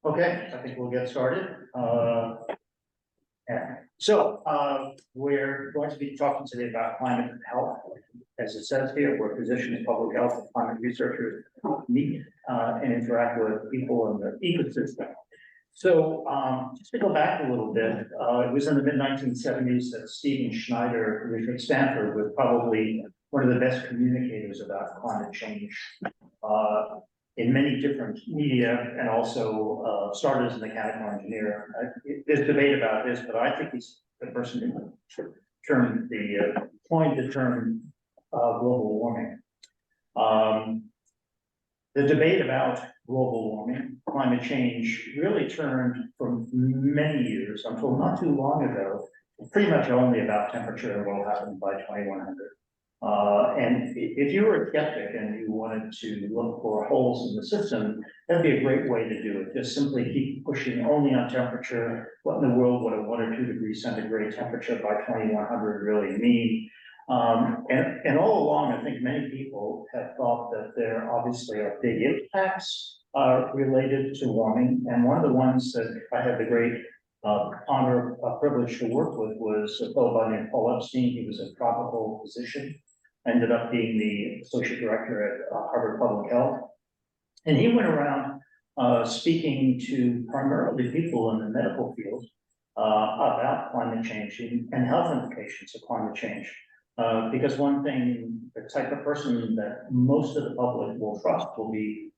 Okay, I think we'll get started. We're going to be talking today about climate and health. As it says here, we're physicians, public health, and climate researchers meet and interact with people in the ecosystem. So just to go back a little bit, it was in the mid-1970s that Stephen Schneider, who at Stanford, was probably one of the best communicators about climate change. In many different media, and also started as a mechanical engineer. There's debate about this, but I think he's the person who coined the term global warming. The debate about global warming, climate change, really turned for many years until not too long ago, pretty much only about temperature and what will happen by 2100. And if you were a skeptic and you wanted to look for holes in the system, that'd be a great way to do it. Just simply keep pushing only on temperature. What in the world would a 1 or 2 degrees centigrade temperature by 2100 really mean? And all along, I think many people have thought that there obviously are big impacts related to warming. And one of the ones that I had the great honor, privilege to work with was a fellow by the name of Paul Epstein. He was a tropical physician, ended up being the associate director at Harvard Public Health. And he went around speaking to primarily people in the medical field about climate change and health implications of climate change. Because one thing, the type of person that most of the public will trust will be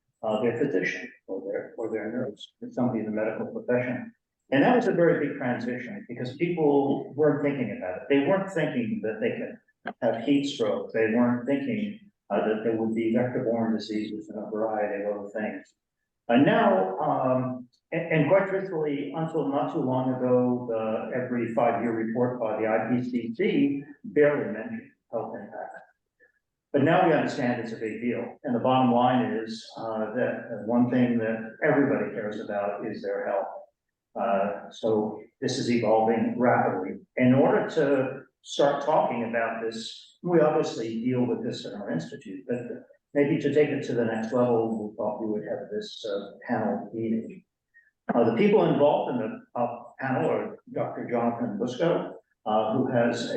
their physician or their nurse, or somebody in the medical profession. And that was a very big transition because people weren't thinking about it. They weren't thinking that they could have heat stroke. They weren't thinking that there would be vector-borne diseases and a variety of other things. And now, and quite truthfully, until not too long ago, every 5-year report by the IPCC barely mentioned health impact. But now we understand it's a big deal. And the bottom line is that one thing that everybody cares about is their health. So this is evolving rapidly. In order to start talking about this, we obviously deal with this in our institute, but maybe to take it to the next level, we thought we would have this panel meeting. The people involved in the panel are Dr. Jonathan Busco, who has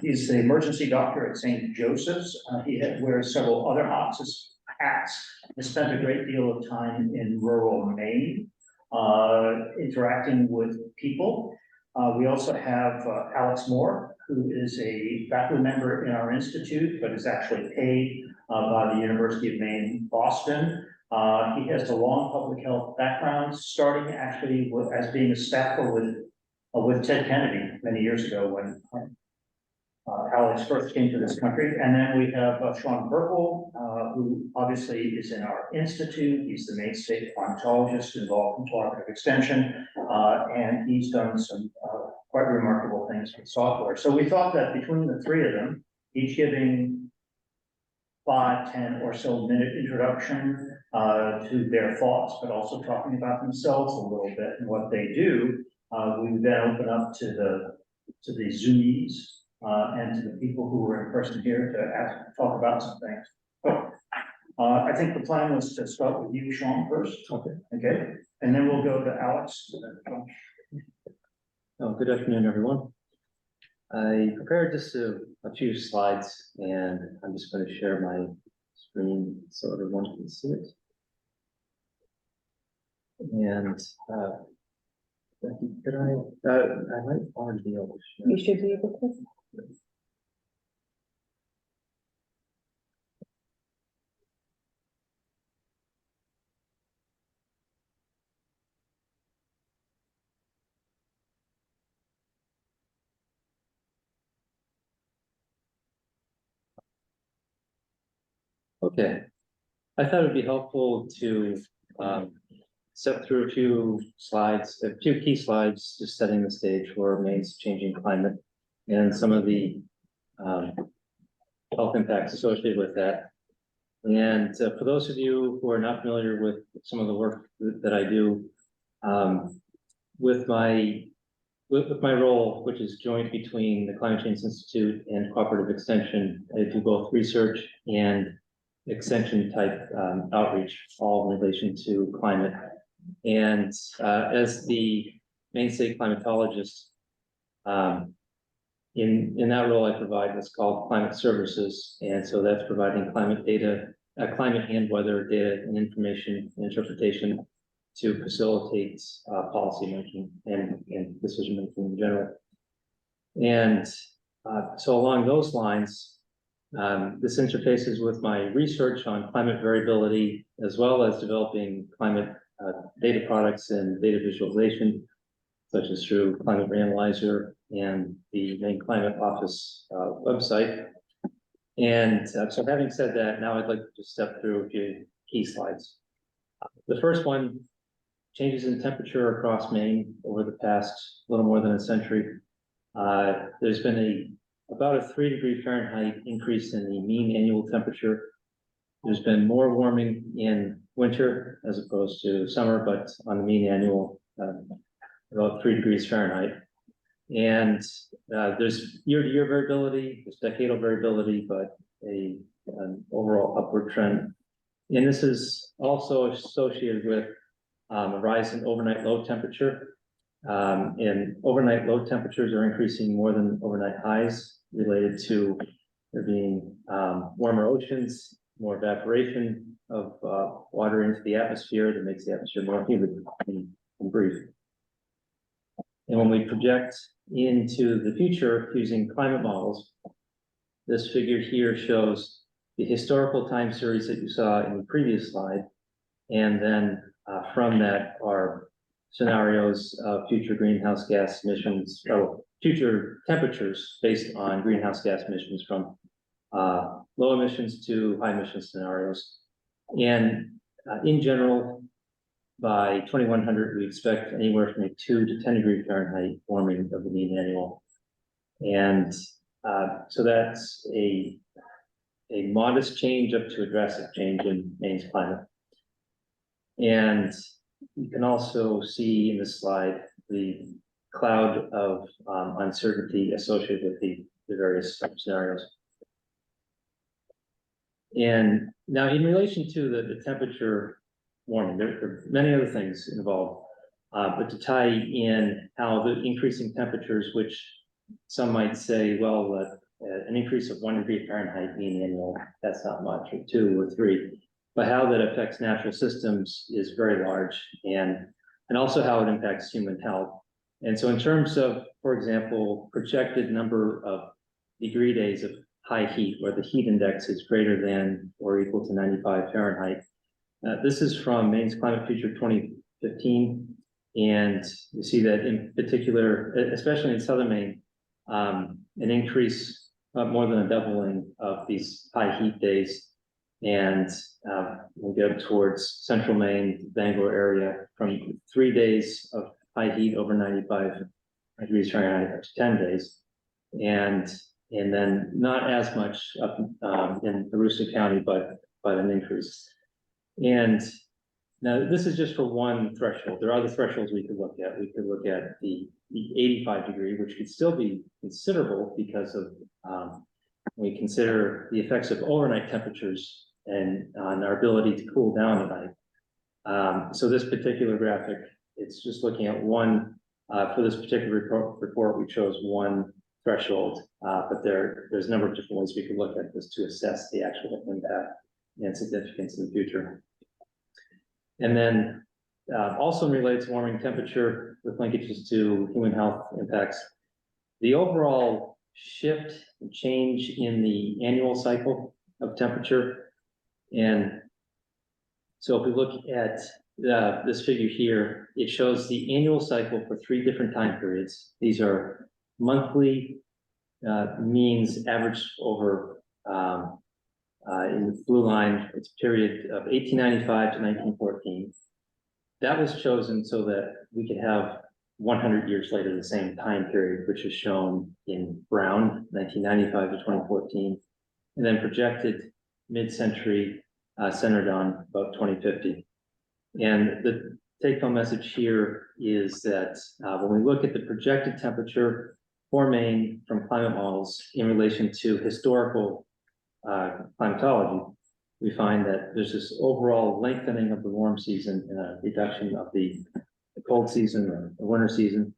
he's the emergency doctor at St. Joseph's. He wears several other hats. He spent a great deal of time in rural Maine, interacting with people. We also have Alex Moore, who is a faculty member in our institute, but is actually paid by the University of Maine, Boston. He has a long public health background, starting actually as being a staffer with Ted Kennedy many years ago when Alex first came to this country. And then we have Sean Burkle, who obviously is in our institute. He's the main state climatologist involved in cooperative extension, and he's done some quite remarkable things with software. So we thought that between the three of them, each giving 5, 10 or so minute introduction to their thoughts, but also talking about themselves a little bit and what they do, we would then open up to the Zoomies and to the people who were in person here to talk about some things. So I think the plan was to start with you, Sean, first. Okay. And then we'll go to Alex. Good afternoon, everyone. I prepared just a few slides, and I'm just going to share my screen so everyone can see it. And could I might already be able to share. You should be able to. Okay, I thought it'd be helpful to step through a few key slides, just setting the stage for Maine's changing climate and some of the health impacts associated with that. And for those of you who are not familiar with some of the work that I do, with my role, which is joint between the Climate Change Institute and Cooperative Extension, I do both research and extension type outreach, all in relation to climate And as the Maine State climatologist, in that role, I provide what's called climate services. And so that's providing climate data, climate and weather data and information and interpretation to facilitate policy making and decision making in general. And so along those lines, this interfaces with my research on climate variability, as well as developing climate data products and data visualization, such as through Climate Reanalyzer and the Maine Climate Office website. And so having said that, now I'd like to just step through a few key slides. The first one, changes in temperature across Maine over the past little more than a century. There's been about a 3 degree Fahrenheit increase in the mean annual temperature. There's been more warming in winter as opposed to summer, but on the mean annual, about 3 degrees Fahrenheit. And there's year-to-year variability, there's decadal variability, but an overall upward trend. And this is also associated with a rise in overnight low temperature. And overnight low temperatures are increasing more than overnight highs, related to there being warmer oceans, more evaporation of water into the atmosphere that makes the atmosphere more humid and brief. And when we project into the future using climate models, this figure here shows the historical time series that you saw in the previous slide. And then from that are scenarios of future greenhouse gas emissions, or future temperatures based on greenhouse gas emissions, from low emissions to high emission scenarios. And in general, by 2100, we expect anywhere from a 2 to 10 degree Fahrenheit warming of the mean annual. And so that's a modest change up to a drastic change in Maine's climate. And you can also see in this slide the cloud of uncertainty associated with the various scenarios. And now in relation to the temperature warming, there are many other things involved, but to tie in how the increasing temperatures, which some might say, well, an increase of 1 degree Fahrenheit mean annual, that's not much, or 2 or 3. But how that affects natural systems is very large, and also how it impacts human health. And so in terms of, for example, projected number of degree days of high heat, where the heat index is greater than or equal to 95 Fahrenheit, this is from Maine's Climate Future 2015. And you see that in particular, especially in southern Maine, an increase of more than a doubling of these high heat days. And we'll get towards central Maine, Bangor area, from 3 days of high heat over 95 degrees Fahrenheit up to 10 days. And then not as much up in Aroostook County, but an increase. And now this is just for one threshold. There are other thresholds we could look at. We could look at the 85 degree, which could still be considerable because of we consider the effects of overnight temperatures and on our ability to cool down at night. So this particular graphic, it's just looking at one, for this particular report, we chose one threshold, but there's a number of different ways we could look at this to assess the actual impact and significance in the future. And then also relates to warming temperature with linkages to human health impacts. The overall shift and change in the annual cycle of temperature. And so if we look at this figure here, it shows the annual cycle for 3 different time periods. These are monthly means averaged over, in the blue line, it's a period of 1895 to 1914. That was chosen so that we could have 100 years later the same time period, which is shown in brown, 1995 to 2014, and then projected mid-century, centered on about 2050. And the take-home message here is that when we look at the projected temperature for Maine from climate models in relation to historical climatology, we find that there's this overall lengthening of the warm season and a reduction of the cold season or the winter season.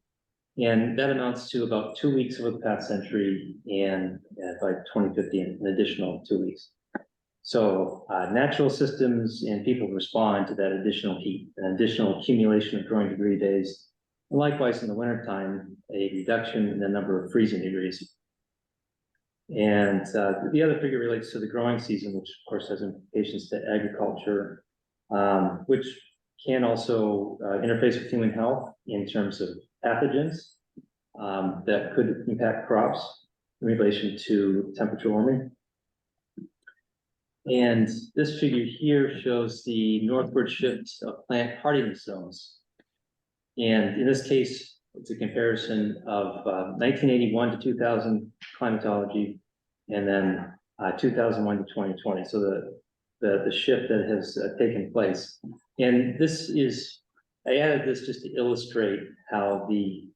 And that amounts to about 2 weeks over the past century, and by 2050, an additional 2 weeks. So natural systems and people respond to that additional heat, an additional accumulation of growing degree days. And likewise, in the wintertime, a reduction in the number of freezing degrees. And the other figure relates to the growing season, which of course has implications to agriculture, which can also interface with human health in terms of pathogens that could impact crops in relation to temperature warming. And this figure here shows the northward shift of plant hardiness zones. And in this case, it's a comparison of 1981 to 2000 climatology, and then 2001 to 2020. So the shift that has taken place. And this is, I added this just to illustrate how the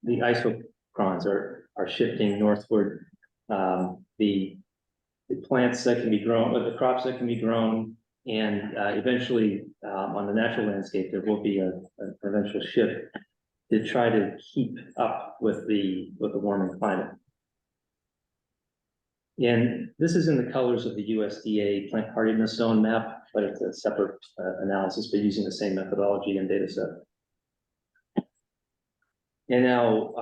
isochrons are shifting northward. The plants that can be grown, or the crops that can be grown, and eventually on the natural landscape, there will be an eventual shift to try to keep up with the warming climate. And this is in the colors of the USDA plant hardiness zone map, but it's a separate analysis, but using the same methodology and data set. And now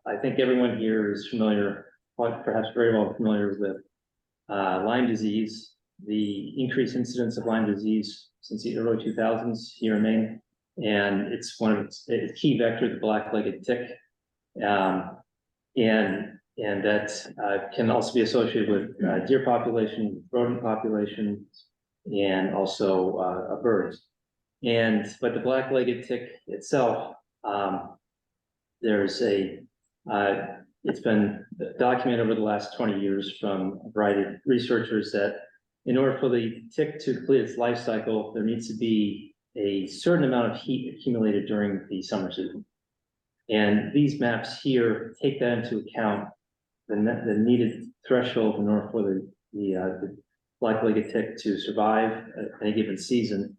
I think everyone here is familiar, perhaps very well familiar with Lyme disease, the increased incidence of Lyme disease since the early 2000s here in Maine. And it's one of its key vector, the black-legged tick. And that can also be associated with deer population, rodent population, and also birds. But the black-legged tick itself, it's been documented over the last 20 years from a variety of researchers that in order for the tick to complete its life cycle, there needs to be a certain amount of heat accumulated during the summer season. And these maps here take that into account, the needed threshold in order for the black-legged tick to survive at any given season.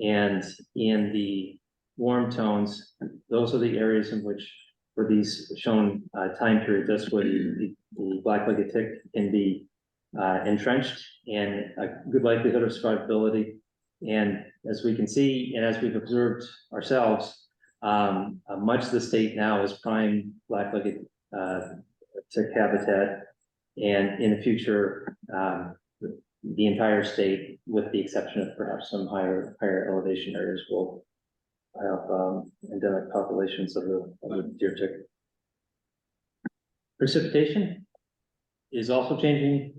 And in the warm tones, those are the areas in which, for these shown time periods, that's where the black-legged tick can be entrenched and a good likelihood of survivability. And as we can see, and as we've observed ourselves, much of the state now is prime black-legged tick habitat, and in the future, the entire state, with the exception of perhaps some higher elevation areas, will have endemic populations of the deer tick. Precipitation is also changing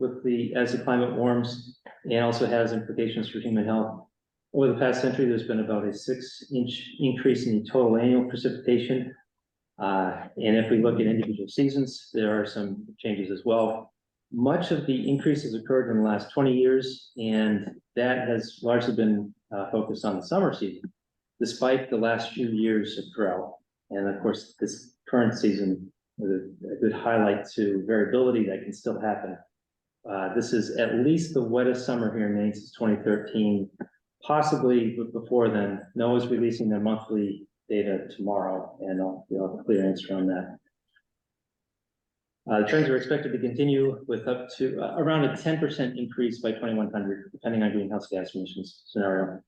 as the climate warms, and also has implications for human health. Over the past century, there's been about a 6-inch increase in the total annual precipitation. And if we look at individual seasons, there are some changes as well. Much of the increase has occurred in the last 20 years, and that has largely been focused on the summer season, despite the last few years of drought. And of course, this current season is a good highlight to variability that can still happen. This is at least the wettest summer here in Maine since 2013, possibly before then. NOAA's releasing their monthly data tomorrow, and I'll have a clear answer on that. The trends are expected to continue with up to around a 10% increase by 2100, depending on greenhouse gas emissions scenario.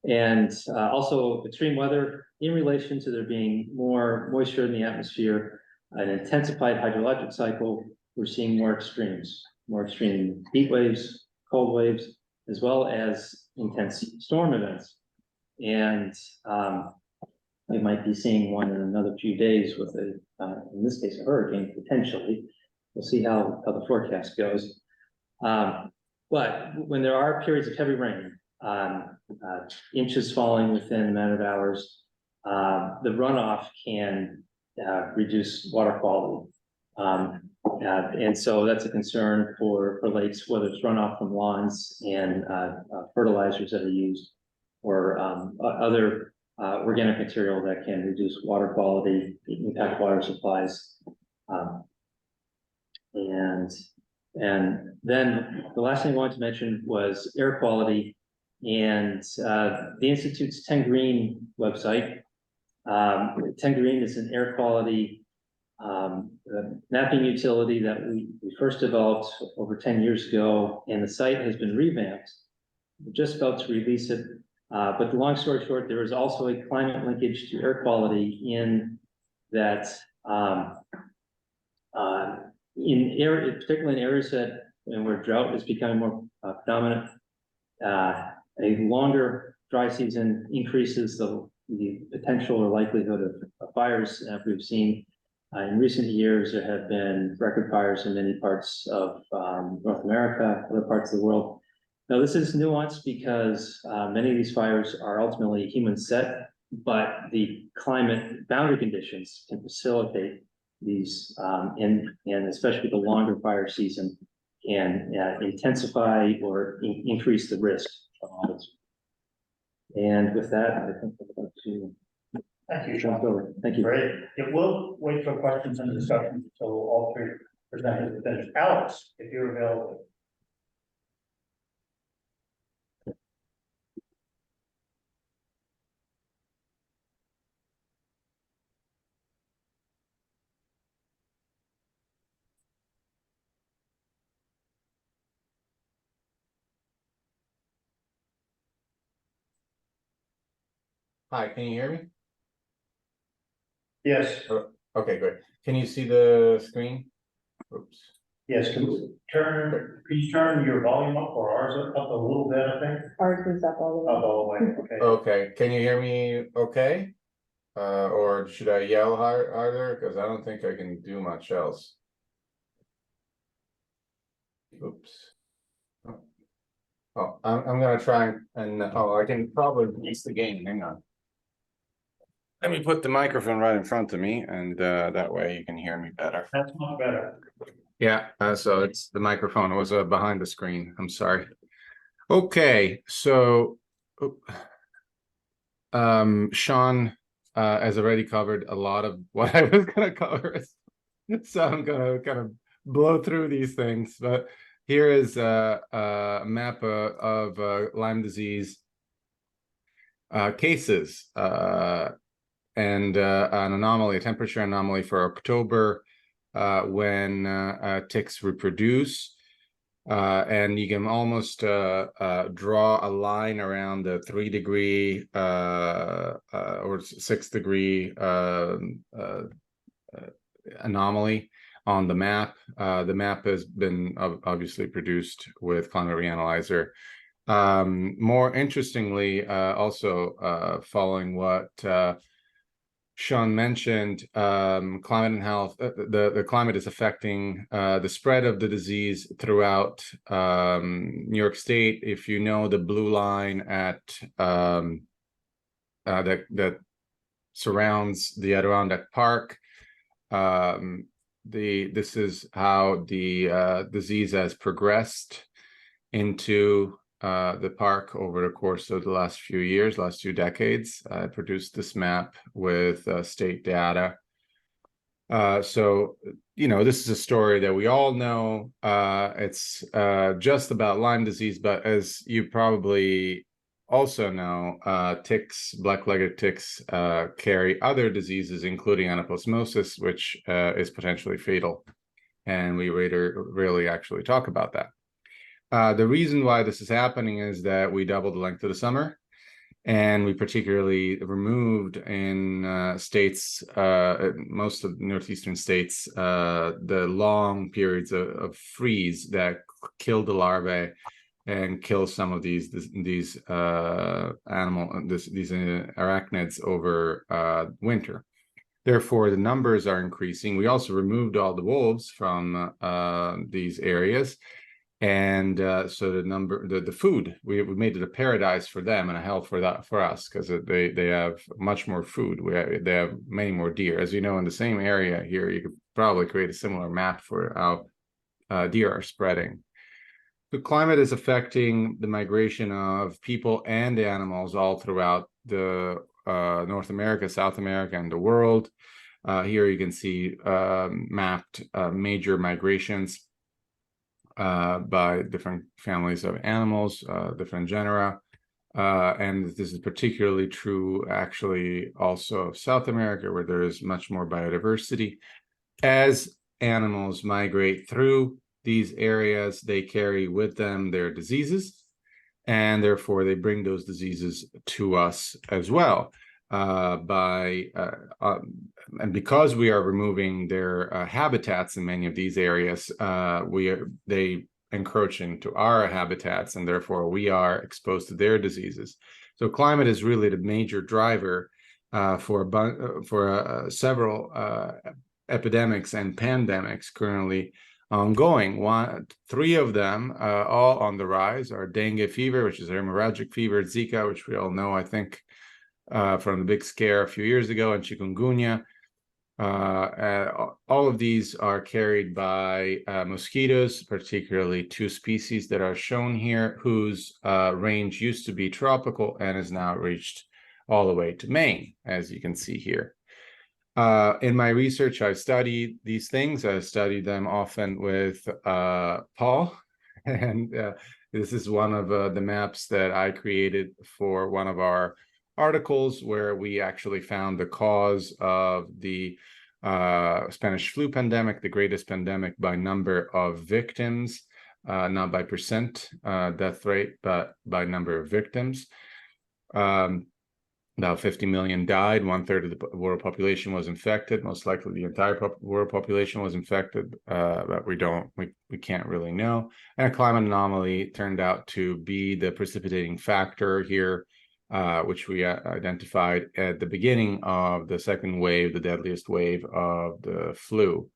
And also extreme weather in relation to there being more moisture in the atmosphere, an intensified hydrologic cycle. We're seeing more extreme heat waves, cold waves, as well as intense storm events. And we might be seeing one in another few days with in this case, a hurricane potentially. We'll see how the forecast goes. But when there are periods of heavy rain, inches falling within a matter of hours, the runoff can reduce water quality. And so that's a concern for lakes, whether it's runoff from lawns and fertilizers that are used, or other organic material that can reduce water quality, impact water supplies. And And then the last thing I wanted to mention was air quality and the Institute's 10 Green website. 10 Green is an air quality mapping utility that we first developed over 10 years ago, and the site has been revamped. We're just about to release it, but the long story short, there is also a climate linkage to air quality in that particularly in areas that where drought is becoming more predominant, a longer dry season increases the potential or likelihood of fires. We've seen in recent years, there have been record fires in many parts of North America, other parts of the world. Now, this is nuanced because many of these fires are ultimately human set, but the climate boundary conditions can facilitate these, and especially the longer fire season can intensify or increase the risk of all this. And with that, I think I'm going to Thank you, jump Sean. over. Thank you. Great. It will wait for questions and discussions until all three presenters finish. Alex, if you're available. Hi, can you hear me? Yes, Okay, great. Can you see the screen? Oops. yes, can you turn your volume up or ours up a little bit, I think? Ours is up all the way. Up all the way, okay. Okay, can you hear me okay? Or should I yell harder? Because I don't think I can do much else. Oops. Oh, I'm gonna try and I can probably release the game. Hang on. Let me put the microphone right in front of me, and that way you can hear me better. That's much better. Yeah, so it's the microphone was behind the screen. I'm sorry. Okay, so Sean has already covered a lot of what I was gonna cover, so I'm gonna kind of blow through these things. But here is a map of Lyme disease cases and an anomaly, a temperature anomaly for October when ticks reproduce. And you can almost draw a line around the 3 degree or 6 degree anomaly on the map. The map has been obviously produced with Climate Reanalyzer. More interestingly, also following what Sean mentioned, climate and health, the climate is affecting the spread of the disease throughout New York State. If you know the blue line at that surrounds the Adirondack Park, this is how the disease has progressed into the park over the course of the last few years, last 2 decades. I produced this map with state data. So, you know, this is a story that we all know. It's just about Lyme disease, but as you probably also know, ticks, black-legged ticks, carry other diseases, including anaplasmosis, which is potentially fatal. And we rarely actually talk about that. The reason why this is happening is that we doubled the length of the summer, and we particularly removed in states, most of the northeastern states, the long periods of freeze that kill the larvae and kill some of these arachnids over winter. Therefore, the numbers are increasing. We also removed all the wolves from these areas. And so the food, we made it a paradise for them and a hell for us, because they have much more food. They have many more deer. As you know, in the same area here, you could probably create a similar map for how deer are spreading. The climate is affecting the migration of people and animals all throughout the North America, South America, and the world. Here you can see mapped major migrations. by different families of animals, different genera. And this is particularly true, actually, also of South America, where there is much more biodiversity. As animals migrate through these areas, they carry with them their diseases, and therefore they bring those diseases to us as well. And because we are removing their habitats in many of these areas, they encroach into our habitats, and therefore we are exposed to their diseases. So climate is really the major driver for several epidemics and pandemics currently ongoing. Three of them, all on the rise, are dengue fever, which is hemorrhagic fever, Zika, which we all know, I think, from the big scare a few years ago, and chikungunya. All of these are carried by mosquitoes, particularly two species that are shown here, whose range used to be tropical and is now reached all the way to Maine, as you can see here. In my research, I've studied these things. I studied them often with Paul, and this is one of the maps that I created for one of our articles, where we actually found the cause of the Spanish flu pandemic, the greatest pandemic by number of victims, not by percent death rate, but by number of victims. About 50 million died. 1/3 of the world population was infected. Most likely the entire world population was infected, but we can't really know. And a climate anomaly turned out to be the precipitating factor here, which we identified at the beginning of the second wave, the deadliest wave of the flu.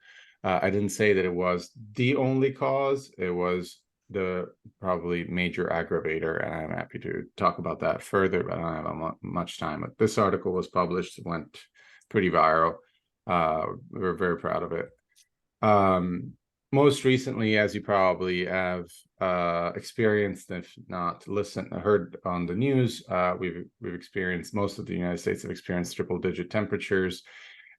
I didn't say that it was the only cause. It was the probably major aggravator, and I'm happy to talk about that further, but I don't have much time. But this article was published, went pretty viral. We're very proud of it. Most recently, as you probably have experienced, if not heard on the news, we've experienced, most of the United States have experienced triple-digit temperatures.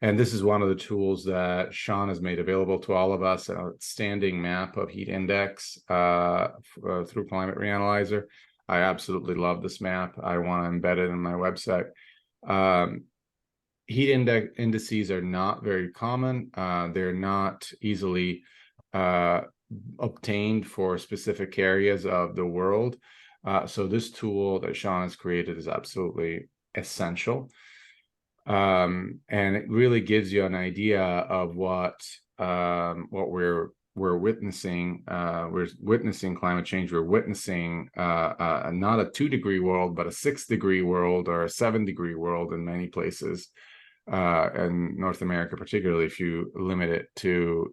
And this is one of the tools that Sean has made available to all of us, an outstanding map of heat index through Climate Reanalyzer. I absolutely love this map. I want to embed it in my website. Heat indices are not very common. They're not easily obtained for specific areas of the world. So this tool that Sean has created is absolutely essential. And it really gives you an idea of what we're witnessing. We're witnessing climate change. We're witnessing not a 2-degree world, but a 6-degree world or a 7-degree world in many places, in North America, particularly if you limit it to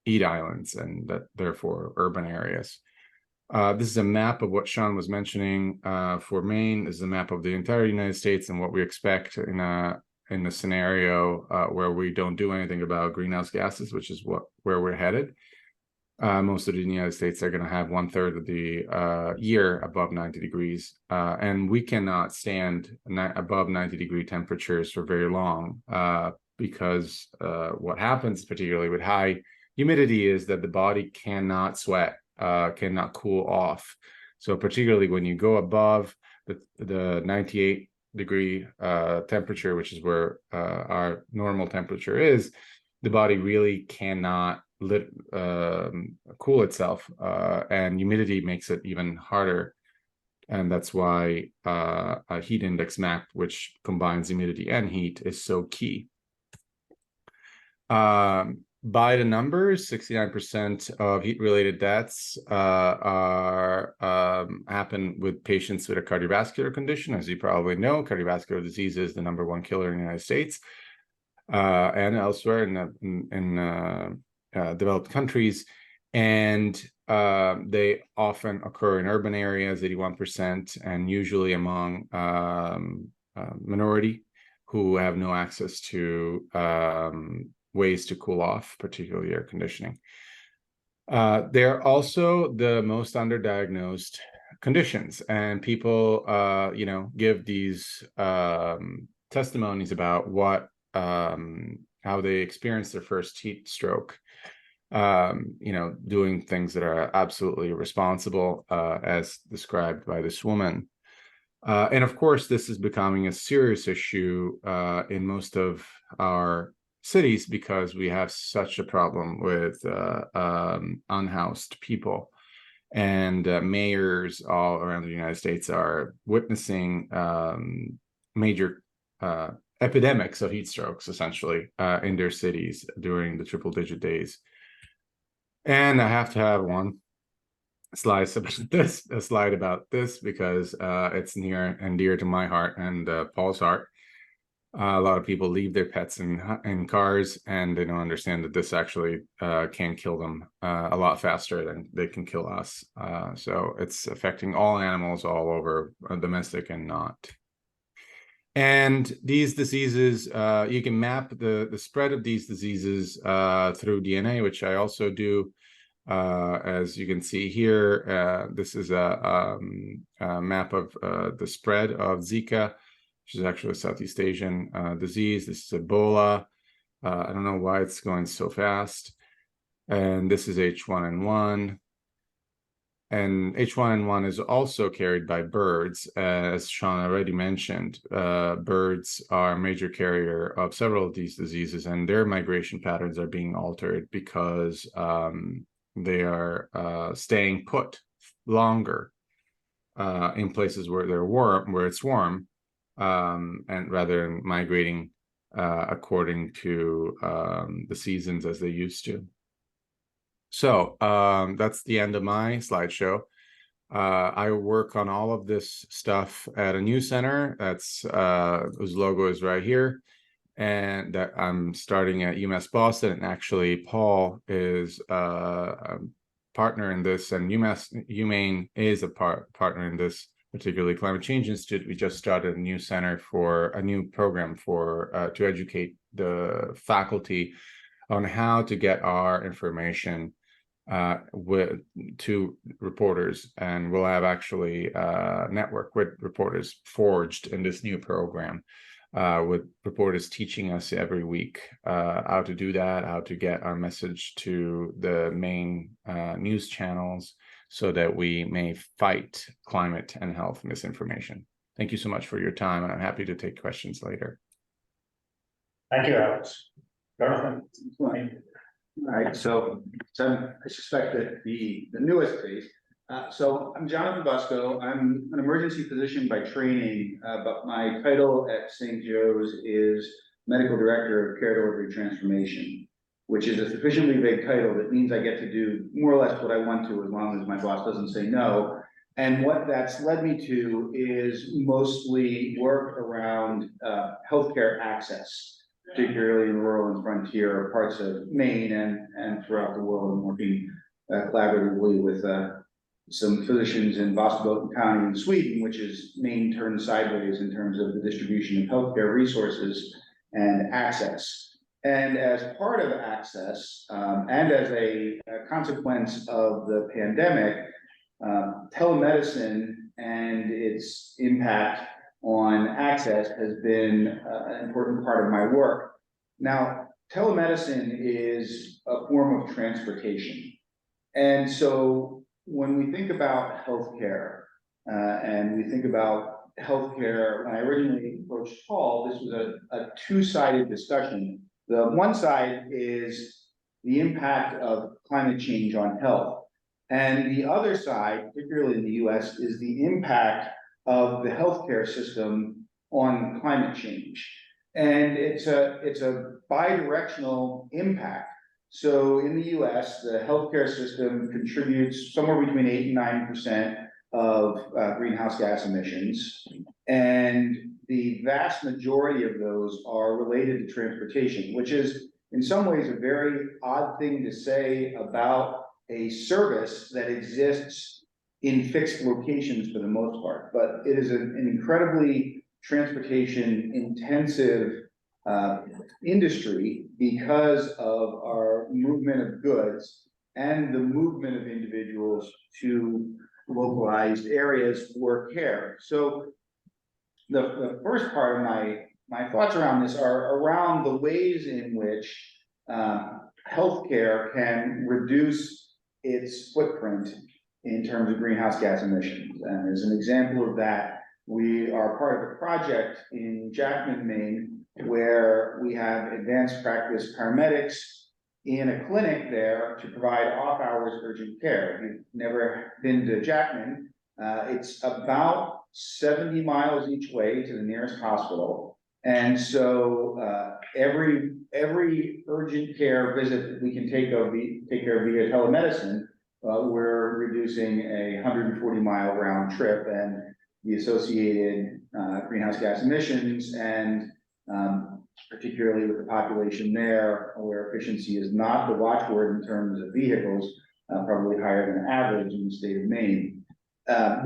heat islands and therefore urban areas. This is a map of what Sean was mentioning for Maine. This is a map of the entire United States and what we expect in a scenario where we don't do anything about greenhouse gases, which is where we're headed. Most of the United States are going to have 1/3 of the year above 90 degrees. And we cannot stand above 90-degree temperatures for very long because what happens, particularly with high humidity, is that the body cannot sweat. Cannot cool off. So particularly when you go above the 98-degree temperature, which is where our normal temperature is, the body really cannot cool itself, and humidity makes it even harder. And that's why a heat index map, which combines humidity and heat, is so key. By the numbers, 69% of heat-related deaths happen with patients with a cardiovascular condition. As you probably know, cardiovascular disease is the #1 killer in the United States and elsewhere in developed countries. And they often occur in urban areas, 81%, and usually among minority who have no access to ways to cool off, particularly air conditioning. They're also the most underdiagnosed conditions, and people, give these testimonies about how they experienced their first heat stroke. doing things that are absolutely irresponsible, as described by this woman. And of course, this is becoming a serious issue in most of our cities because we have such a problem with unhoused people. And mayors all around the United States are witnessing major epidemics of heat strokes, essentially, in their cities during the triple-digit days. And I have to have one slide about this because it's near and dear to my heart and Paul's heart. A lot of people leave their pets in cars, and they don't understand that this actually can kill them a lot faster than they can kill us. So it's affecting all animals all over, domestic and not. And these diseases, you can map the spread of these diseases through DNA, which I also do. As you can see here, this is a map of the spread of Zika, which is actually a Southeast Asian disease. This is Ebola. I don't know why it's going so fast. And this is H1N1. And H1N1 is also carried by birds, as Sean already mentioned. Birds are a major carrier of several of these diseases, and their migration patterns are being altered because they are staying put longer in places where they're warm, where it's warm, and rather than migrating according to the seasons as they used to. So that's the end of my slideshow. I work on all of this stuff at a news center that's whose logo is right here, and that I'm starting at UMass Boston. And actually, Paul is a partner in this, and UMaine is a partner in this, particularly Climate Change Institute. We just started a new center for a new program for to educate the faculty on how to get our information to reporters, and we'll have actually a network with reporters forged in this new program, with reporters teaching us every week how to do that, how to get our message to the main news channels so that we may fight climate and health misinformation. Thank you so much for your time, and I'm happy to take questions later. Thank you, Alex. Jonathan? All right, so I suspect that the newest phase. So I'm Jonathan Busco. I'm an emergency physician by training, but my title at St. Joe's is Medical Director of Care Delivery Transformation, which is a sufficiently vague title that means I get to do more or less what I want to, as long as my boss doesn't say no. And what that's led me to is mostly work around healthcare access, particularly in rural and frontier parts of Maine and throughout the world. I'm working collaboratively with some physicians in Västerbotten County in Sweden, which is Maine turned sideways in terms of the distribution of healthcare resources and access. And as part of access, and as a consequence of the pandemic, telemedicine and its impact on access has been an important part of my work. Now, telemedicine is a form of transportation. And so when we think about healthcare, and we think about healthcare, when I originally approached Paul, this was a two-sided discussion. The one side is the impact of climate change on health. And the other side, particularly in the US, is the impact of the healthcare system on climate change. And it's a bi-directional impact. So in the US, the healthcare system contributes somewhere between 8 and 9% of greenhouse gas emissions. And the vast majority of those are related to transportation, which is in some ways a very odd thing to say about a service that exists in fixed locations for the most part, but it is an incredibly transportation intensive industry because of our movement of goods and the movement of individuals to localized areas for care. So the first part of my thoughts around this are around the ways in which healthcare can reduce its footprint in terms of greenhouse gas emissions. And as an example of that, we are part of a project in Jackman, Maine, where we have advanced practice paramedics in a clinic there to provide off-hours urgent care. If you've never been to Jackman, it's about 70 miles each way to the nearest hospital. And so every urgent care visit that we can take care of via telemedicine, we're reducing a 140-mile round trip and the associated greenhouse gas emissions, and particularly with the population there, where efficiency is not the watchword in terms of vehicles, probably higher than average in the state of Maine.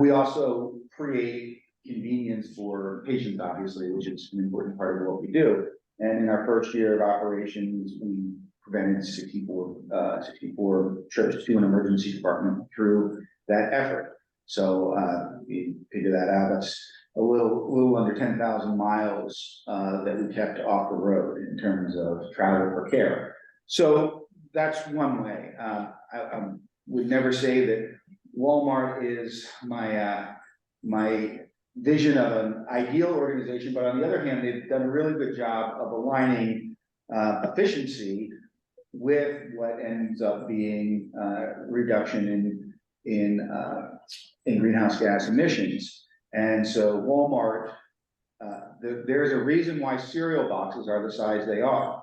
We also create convenience for patients, obviously, which is an important part of what we do. And in our first year of operations, we prevented 64 trips to an emergency department through that effort. So you figure that out, that's a little under 10,000 miles that we kept off the road in terms of travel for care. So that's one way. I would never say that Walmart is my vision of an ideal organization, but on the other hand, they've done a really good job of aligning efficiency with what ends up being reduction in greenhouse gas emissions. And so Walmart, there's a reason why cereal boxes are the size they are.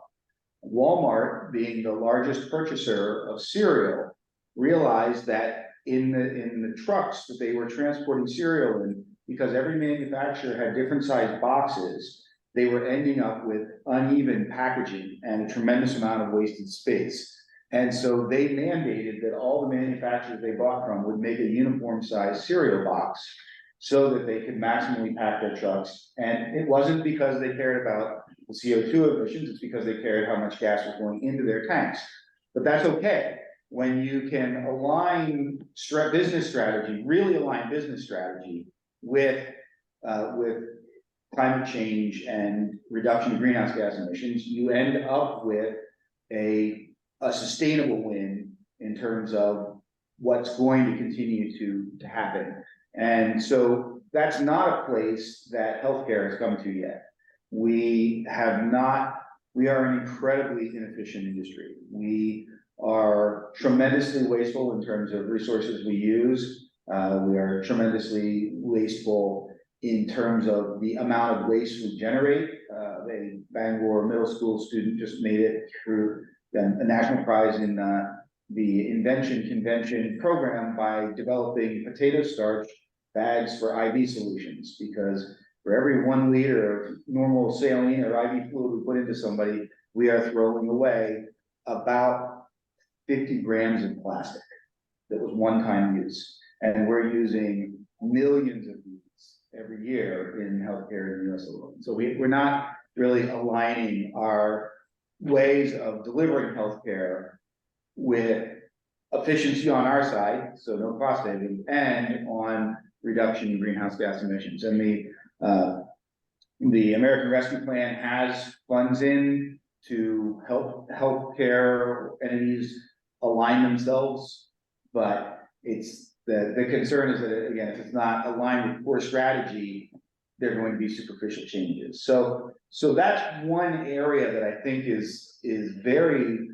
Walmart, being the largest purchaser of cereal, realized that in the trucks that they were transporting cereal in, because every manufacturer had different sized boxes, they were ending up with uneven packaging and a tremendous amount of wasted space. And so they mandated that all the manufacturers they bought from would make a uniform size cereal box so that they could maximally pack their trucks. And it wasn't because they cared about the CO2 emissions, it's because they cared how much gas was going into their tanks. But that's okay. When you can align business strategy, really align business strategy with climate change and reduction of greenhouse gas emissions, you end up with a sustainable win in terms of what's going to continue to happen. And so that's not a place that healthcare has come to yet. We are an incredibly inefficient industry. We are tremendously wasteful in terms of resources we use. We are tremendously wasteful in terms of the amount of waste we generate. A Bangor middle school student just made it through a national prize in the Invention Convention program by developing potato starch bags for IV solutions, because for every 1 liter of normal saline or IV fluid we put into somebody, we are throwing away about 50 grams of plastic that was one-time use. And we're using millions of these every year in healthcare in the US alone. So we're not really aligning our ways of delivering healthcare with efficiency on our side, so no cost savings, and on reduction in greenhouse gas emissions. And the American Rescue Plan has funds in to help healthcare entities align themselves, but it's the concern is that, again, if it's not aligned with core strategy, there are going to be superficial changes. So that's one area that I think is very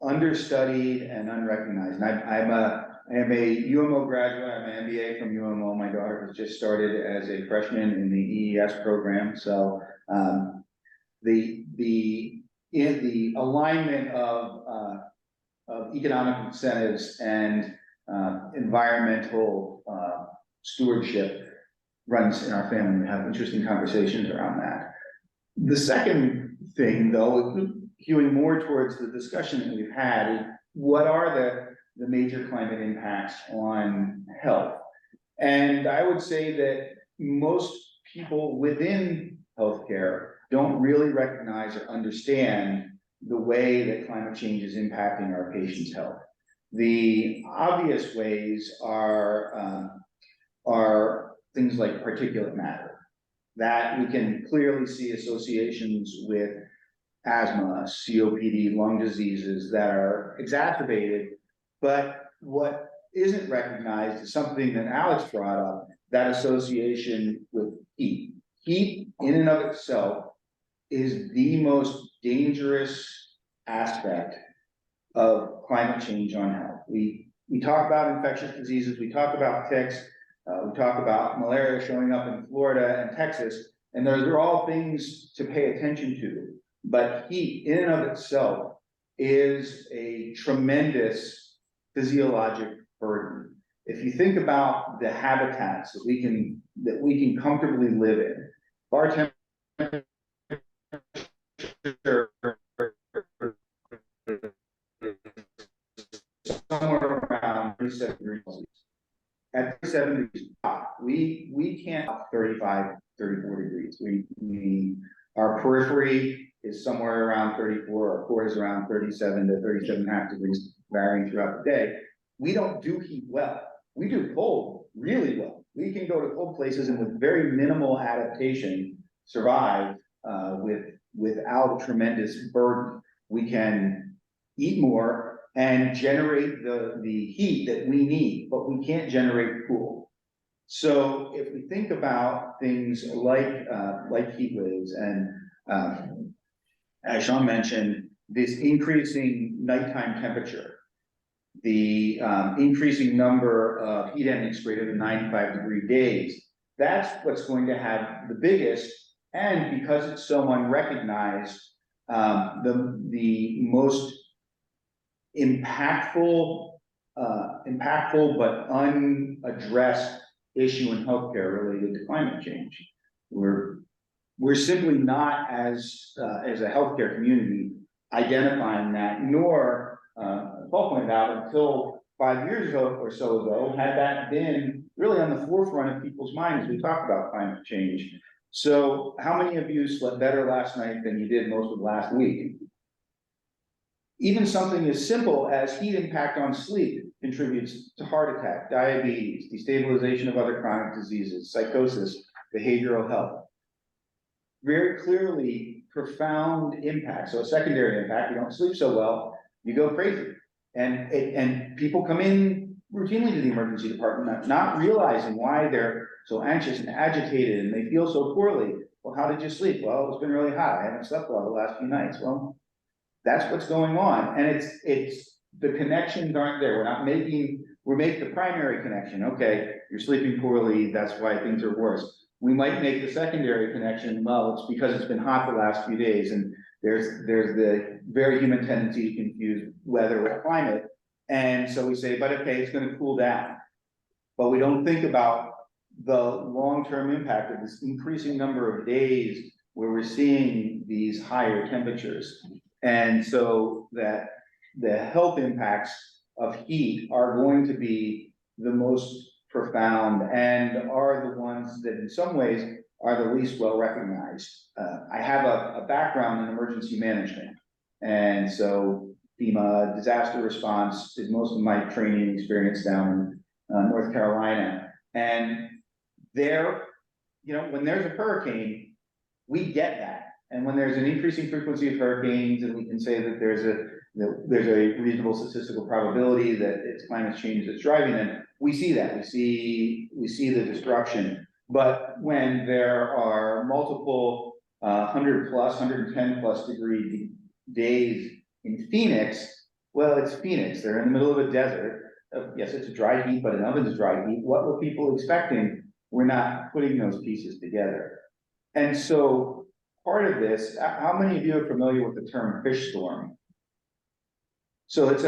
understudied and unrecognized. And I am a UMO graduate. I'm an MBA from UMO. My daughter has just started as a freshman in the EES program. So the alignment of economic incentives and environmental stewardship runs in our family. We have interesting conversations around that. The second thing, though, hewing more towards the discussion that we've had, is what are the major climate impacts on health? And I would say that most people within healthcare don't really recognize or understand the way that climate change is impacting our patients' health. The obvious ways are things like particulate matter, that we can clearly see associations with asthma, COPD, lung diseases that are exacerbated. But what isn't recognized is something that Alex brought up, that association with heat. Heat in and of itself is the most dangerous aspect of climate change on health. We talk about infectious diseases, we talk about ticks, we talk about malaria showing up in Florida and Texas, and those are all things to pay attention to. But heat in and of itself is a tremendous physiologic burden. If you think about the habitats that we can comfortably live in, our temperature somewhere around 37 degrees Celsius. At 37 degrees, we can't 35, 34 degrees. Our periphery is somewhere around 34, our core is around 37 to 37.5 degrees, varying throughout the day. We don't do heat well. We do cold really well. We can go to cold places and with very minimal adaptation survive without a tremendous burden. We can eat more and generate the heat that we need, but we can't generate cool. So if we think about things like heat waves and as Sean mentioned, this increasing nighttime temperature, the increasing number of heat index greater than 95-degree days, that's what's going to have the biggest, and because it's so unrecognized, the most impactful but unaddressed issue in healthcare related to climate change. We're simply not, as a healthcare community, identifying that, nor Paul pointed out, until 5 years ago or so ago, had that been really on the forefront of people's minds as we talk about climate change. So how many of you slept better last night than you did most of last week? Even something as simple as heat impact on sleep contributes to heart attack, diabetes, destabilization of other chronic diseases, psychosis, behavioral health. Very clearly profound impact. So a secondary impact, you don't sleep so well, you go crazy. And people come in routinely to the emergency department, not realizing why they're so anxious and agitated and they feel so poorly. Well, how did you sleep? Well, it's been really hot. I haven't slept well the last few nights. Well, that's what's going on. And it's the connections aren't there. We're making the primary connection. Okay, you're sleeping poorly. That's why things are worse. We might make the secondary connection. Well, it's because it's been hot the last few days, and there's the very human tendency to confuse weather with climate. And so we say, but okay, it's going to cool down. But we don't think about the long-term impact of this increasing number of days where we're seeing these higher temperatures. And so that the health impacts of heat are going to be the most profound and are the ones that in some ways are the least well recognized. I have a background in emergency management. And so FEMA disaster response is most of my training experience down in North Carolina. And there, when there's a hurricane, we get that. And when there's an increasing frequency of hurricanes, and we can say that there's a reasonable statistical probability that it's climate change that's driving them, we see that. We see the destruction. But when there are multiple 100 plus, 110 plus degree days in Phoenix, well, it's Phoenix. They're in the middle of a desert. Yes, it's a dry heat, but an oven's dry heat. What were people expecting? We're not putting those pieces together. And so part of this, how many of you are familiar with the term fish storm? So it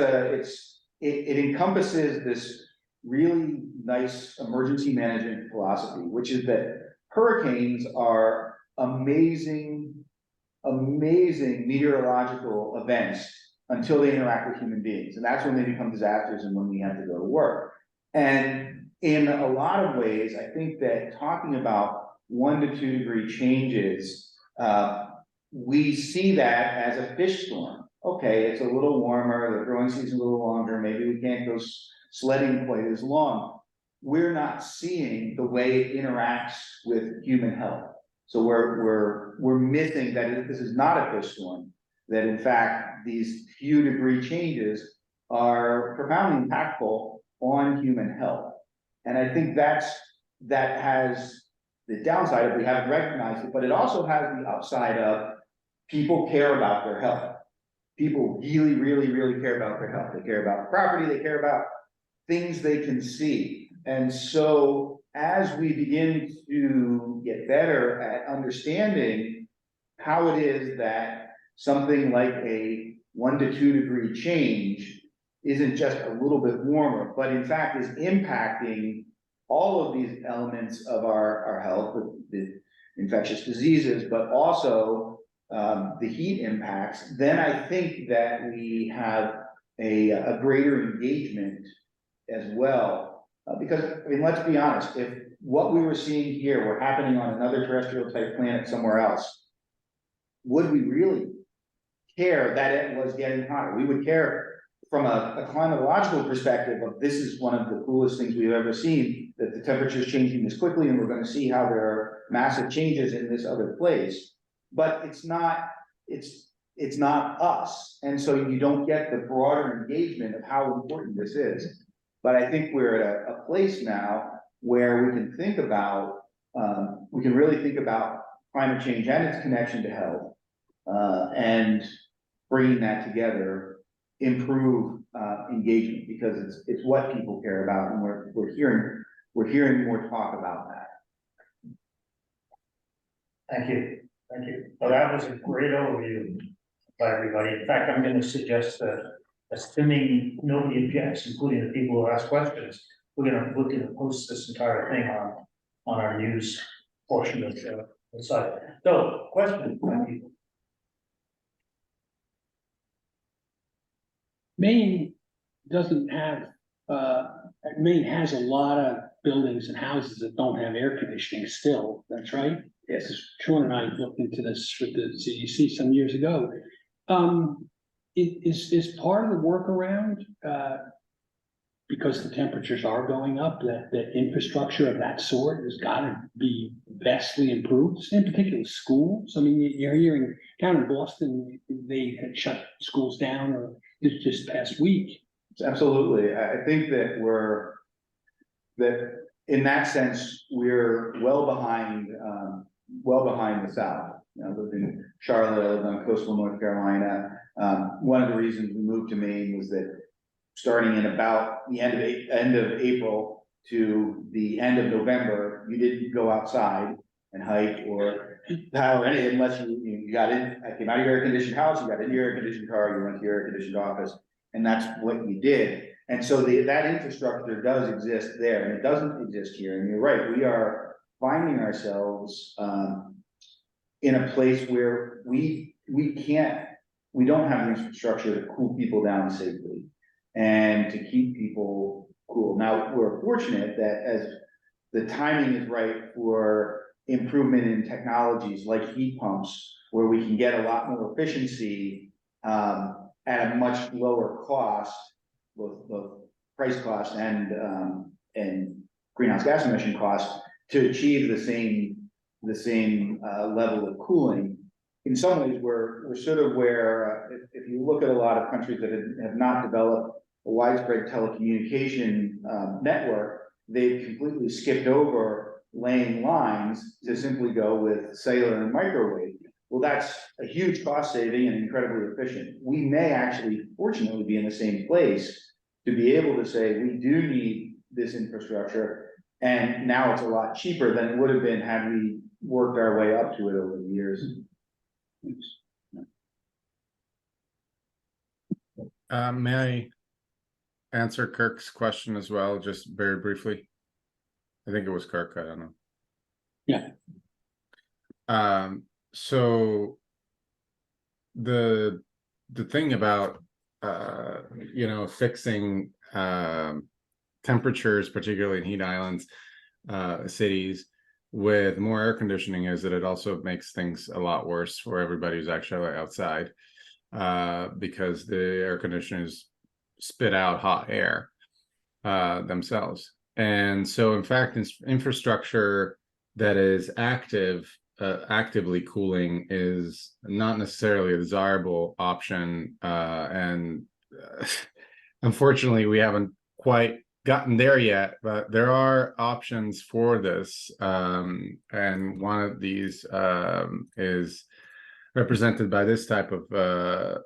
encompasses this really nice emergency management philosophy, which is that hurricanes are amazing meteorological events until they interact with human beings. And that's when they become disasters and when we have to go to work. And in a lot of ways, I think that talking about 1 to 2 degree changes, we see that as a fish storm. Okay, it's a little warmer, the growing season a little longer, maybe we can't go sledding quite as long. We're not seeing the way it interacts with human health. So we're missing that this is not a fish storm. that in fact, these few degree changes are profoundly impactful on human health. And I think that has the downside of we haven't recognized it, but it also has the upside of people care about their health. People really, really, really care about their health. They care about property, they care about things they can see. And so as we begin to get better at understanding how it is that something like a 1 to 2 degree change isn't just a little bit warmer, but in fact is impacting all of these elements of our health, the infectious diseases, but also the heat impacts, then I think that we have a greater engagement as well. Because, I mean, let's be honest, if what we were seeing here were happening on another terrestrial type planet somewhere else, would we really care that it was getting hotter? We would care from a climatological perspective of this is one of the coolest things we've ever seen, that the temperature is changing this quickly and we're going to see how there are massive changes in this other place. But it's not us. And so you don't get the broader engagement of how important this is. But I think we're at a place now where we can think about, we can really think about climate change and its connection to health, and bringing that together, improve engagement, because it's what people care about, and we're hearing more talk about that. Thank you. Well, that was a great overview by everybody. In fact, I'm going to suggest that, assuming nobody objects, including the people who ask questions, we're going to post this entire thing on our news portion of the site. So, questions by people? Maine doesn't have, Maine has a lot of buildings and houses that don't have air conditioning still, that's right? Yes. Sean and I looked into this with the CDC some years ago. Is part of the workaround, because the temperatures are going up, that infrastructure of that sort has got to be vastly improved, in particular schools? I mean, you're hearing down in Boston, they had shut schools down, or just past week. Absolutely. I think that in that sense, we're well behind the South. You know, I lived in Charlotte, I lived on coastal North Carolina. One of the reasons we moved to Maine was that starting in about the end of April to the end of November, you didn't go outside and hike or paddle or anything unless you got in. I came out of your air-conditioned house, you got in your air-conditioned car, you went to your air-conditioned office, and that's what you did. And so that infrastructure does exist there, and it doesn't exist here. And you're right, we are finding ourselves in a place where we don't have the infrastructure to cool people down safely and to keep people cool. Now, we're fortunate that as the timing is right for improvement in technologies like heat pumps, where we can get a lot more efficiency at a much lower cost, both price cost and greenhouse gas emission cost, to achieve the same level of cooling. In some ways, we're sort of where, if you look at a lot of countries that have not developed a widespread telecommunication network, they've completely skipped over laying lines to simply go with cellular and microwave. Well, that's a huge cost saving and incredibly efficient. We may actually, fortunately, be in the same place to be able to say, we do need this infrastructure, and now it's a lot cheaper than it would have been had we worked our way up to it over the years. May I answer Kirk's question as well, just very briefly? I think it was Kirk, I don't know. Yeah. So the thing about fixing temperatures, particularly in heat islands, cities, with more air conditioning is that it also makes things a lot worse for everybody who's actually outside, because the air conditioners spit out hot air themselves. And so, in fact, infrastructure that is active actively cooling is not necessarily a desirable option, and unfortunately, we haven't quite gotten there yet. But there are options for this, and one of these is represented by this type of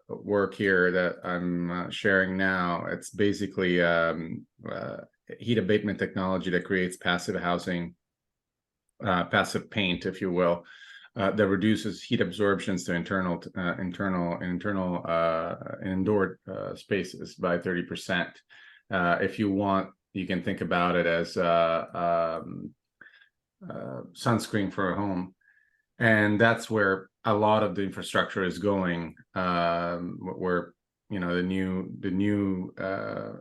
work here that I'm sharing now. It's basically heat abatement technology that creates passive housing, passive paint, if you will, that reduces heat absorptions to indoor spaces by 30%. If you want, you can think about it as sunscreen for a home, and that's where a lot of the infrastructure is going. Where the new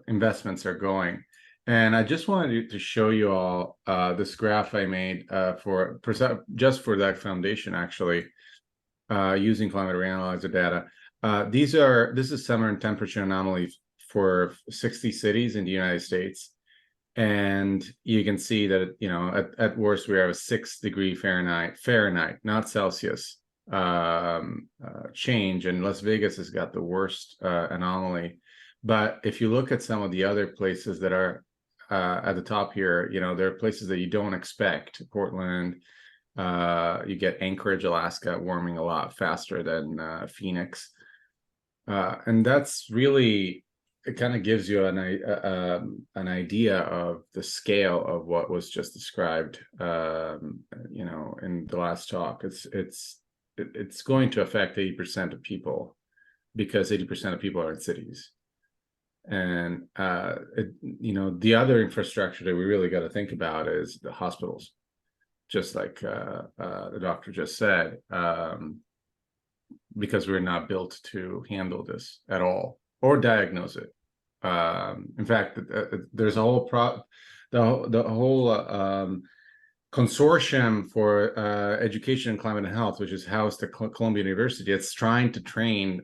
investments are going. And I just wanted to show you all this graph I made just for that foundation, actually, using climate reanalyzer data. This is summer and temperature anomalies for 60 cities in the United States. And you can see that, at worst, we have a 6 degree Fahrenheit, not Celsius, change. And Las Vegas has got the worst anomaly. But if you look at some of the other places that are at the top here, there are places that you don't expect. Portland, you get Anchorage, Alaska, warming a lot faster than Phoenix. And that's really, it kind of gives you an idea of the scale of what was just described, in the last talk. It's going to affect 80% of people, because 80% of people are in cities. And the other infrastructure that we really got to think about is the hospitals, just like the doctor just said, because we're not built to handle this at all or diagnose it. In fact, there's a whole the whole consortium for education and climate and health, which is housed at Columbia University. It's trying to train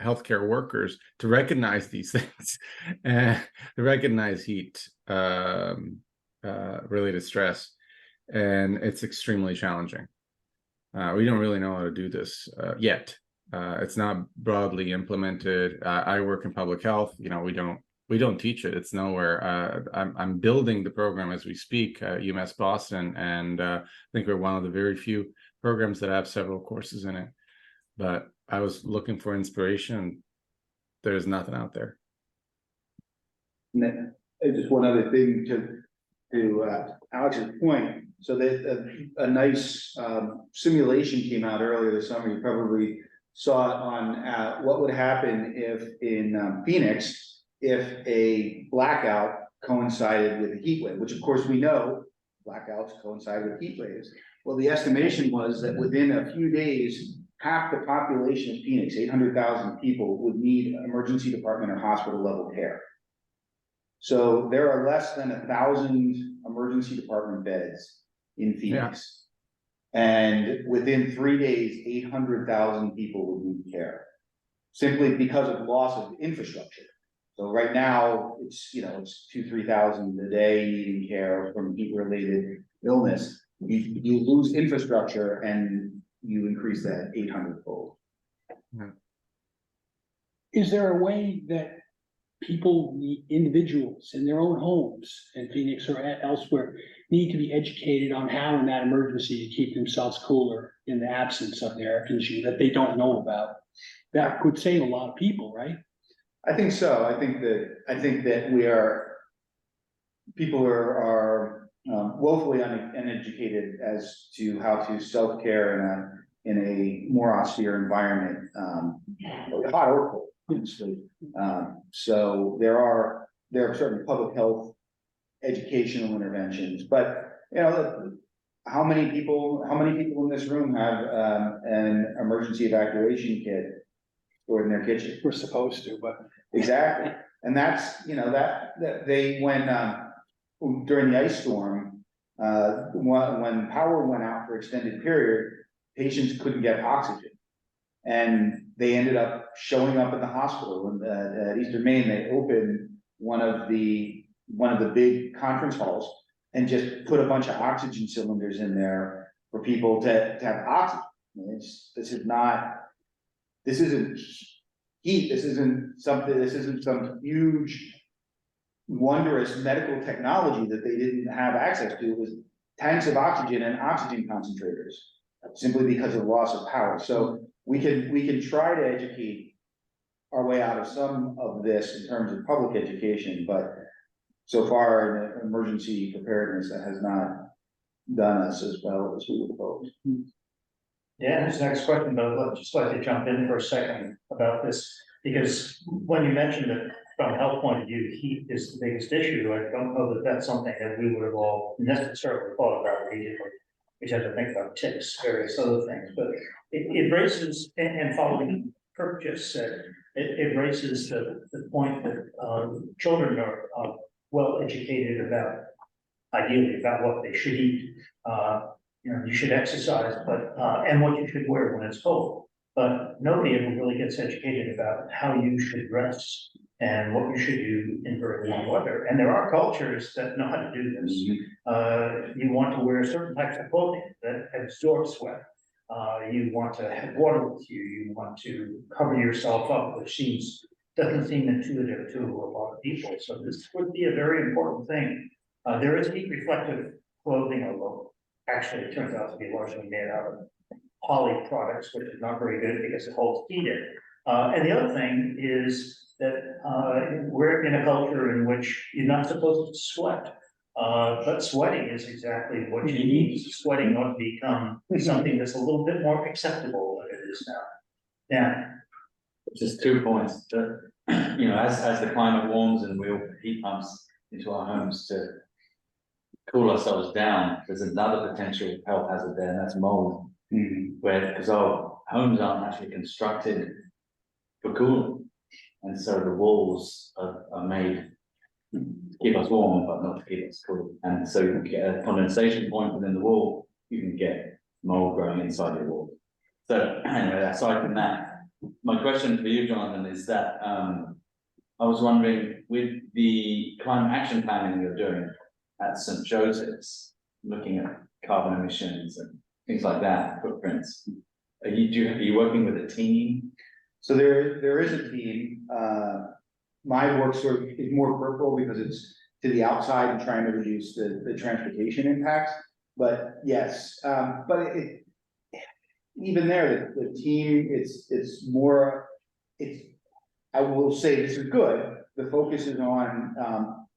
healthcare workers to recognize these things and to recognize heat related stress, and it's extremely challenging. We don't really know how to do this yet. It's not broadly implemented. I work in public health. We don't teach it. It's nowhere. I'm building the program as we speak at UMass Boston, and I think we're one of the very few programs that have several courses in it. But I was looking for inspiration. There's nothing out there. Just one other thing to Alex's point. So that a nice simulation came out earlier this summer. You probably saw it on what would happen if in Phoenix, if a blackout coincided with a heat wave, which of course we know blackouts coincide with heat waves. Well, the estimation was that within a few days, half the population of Phoenix, 800,000 people, would need emergency department or hospital level care. So there are less than 1,000 emergency department beds in Phoenix. Yeah. And within 3 days, 800,000 people would need care, simply because of loss of infrastructure. So right now, it's 2,000-3,000 a day needing care from heat-related illness. You lose infrastructure and you increase that 800-fold. Yeah. Is there a way that people, individuals in their own homes in Phoenix or elsewhere, need to be educated on how in that emergency to keep themselves cooler in the absence of the air conditioning that they don't know about? That could save a lot of people, right? I think so. I think that people are woefully uneducated as to how to self-care in a more austere environment, hot or cold, obviously. So there are certain public health educational interventions, but how many people in this room have an emergency evacuation kit stored in their kitchen? We're supposed to, but exactly. And that's that they during the ice storm, when power went out for extended period, patients couldn't get oxygen, and they ended up showing up in the hospital. And at Eastern Maine, they opened one of the big conference halls, and just put a bunch of oxygen cylinders in there for people to have oxygen. I mean, this isn't heat, this isn't some huge wondrous medical technology that they didn't have access to. It was tanks of oxygen and oxygen concentrators, simply because of loss of power. So we can try to educate our way out of some of this in terms of public education, but so far in emergency preparedness, that has not done us as well as we would hope. Yeah, this next question, but I'd just like to jump in for a second about this, because when you mentioned that from a health point of view, heat is the biggest issue, I don't know that that's something that we would have all necessarily thought about immediately. We tend to think about ticks, various other things, but it raises, and following Kirk just said, it raises the point that children are well educated about, ideally about what they should eat. You should exercise, but and what you should wear when it's cold. But nobody ever really gets educated about how you should dress and what you should do in very warm weather. And there are cultures that know how to do this. You want to wear certain types of clothing that absorb sweat. You want to have water with you. You want to cover yourself up, which doesn't seem intuitive to a lot of people. So this would be a very important thing. There is heat reflective clothing, although actually it turns out to be largely made out of poly products, which is not very good because it holds heat in. And the other thing is that we're in a culture in which you're not supposed to sweat. But sweating is exactly what you need. Sweating ought to become something that's a little bit more acceptable than it is now. Yeah. Just 2 points. As the climate warms and we all put heat pumps into our homes to cool ourselves down, there's another potential health hazard there, and that's mold. Because our homes aren't actually constructed for cooling, and so the walls are made to keep us warm, but not to keep us cool. And so you can get a condensation point within the wall, you can get mold growing inside your wall. So anyway, aside from that, my question for you, Jonathan, is that I was wondering, with the climate action planning you're doing at St. Joseph's, looking at carbon emissions and things like that, footprints, are you working with a team? So there is a team. My work sort of is more peripheral because it's to the outside and trying to reduce the transportation impacts. But yes, even there, the team, I will say this is good. The focus is on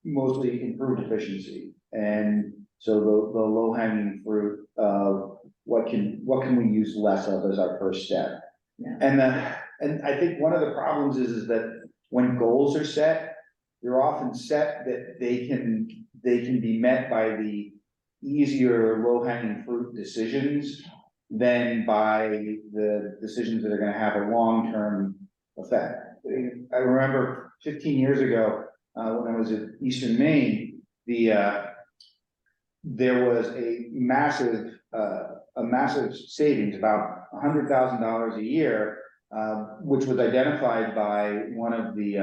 mostly improved efficiency. And so the low hanging fruit of what can we use less of as our first step. Yeah. And I think one of the problems is that when goals are set, they're often set that they can be met by the easier low hanging fruit decisions than by the decisions that are going to have a long-term effect. I remember 15 years ago, when I was at Eastern Maine, there was a massive savings, about $100,000 a year, which was identified by one of the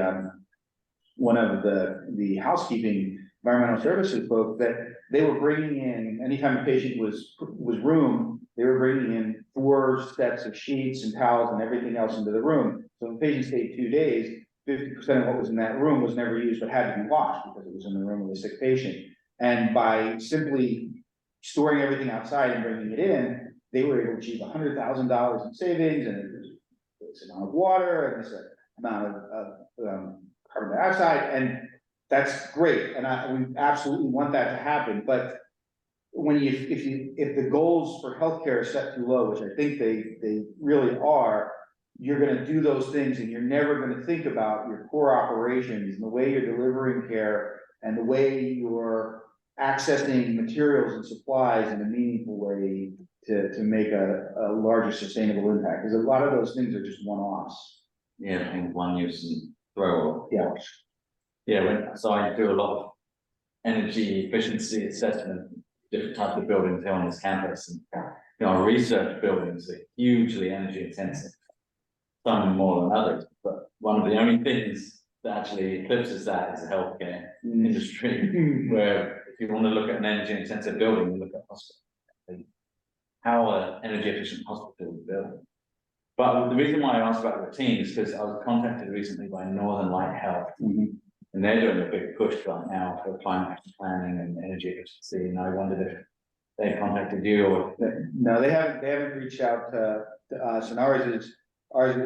housekeeping environmental services folks, that they were bringing in, anytime a patient was roomed, they were bringing in 4 sets of sheets and towels and everything else into the room. So if the patient stayed 2 days, 50% of what was in that room was never used, but had to be washed because it was in the room of a sick patient. And by simply storing everything outside and bringing it in, they were able to achieve $100,000 in savings, and this amount of water and this amount of carbon dioxide, and that's great. And we absolutely want that to happen. But when if the goals for healthcare are set too low, which I think they really are, you're going to do those things and you're never going to think about your core operations and the way you're delivering care and the way you're accessing materials and supplies in a meaningful way to make a larger sustainable impact. Because a lot of those things are just one-offs. Yeah, I think one use and throw. Yeah. Yeah, so I do a lot of energy efficiency assessment, different types of buildings here on this campus, and our research buildings are hugely energy intensive, some more than others, but one of the only things that actually eclipses that is the healthcare industry, where if you want to look at an energy intensive building, you look at hospital. How an energy efficient hospital is built. But the reason why I asked about the routine is because I was contacted recently by Northern Light Health. And they're doing a big push right now for climate action planning and energy efficiency, and I wondered if they contacted you or. No, they haven't reached out to us, and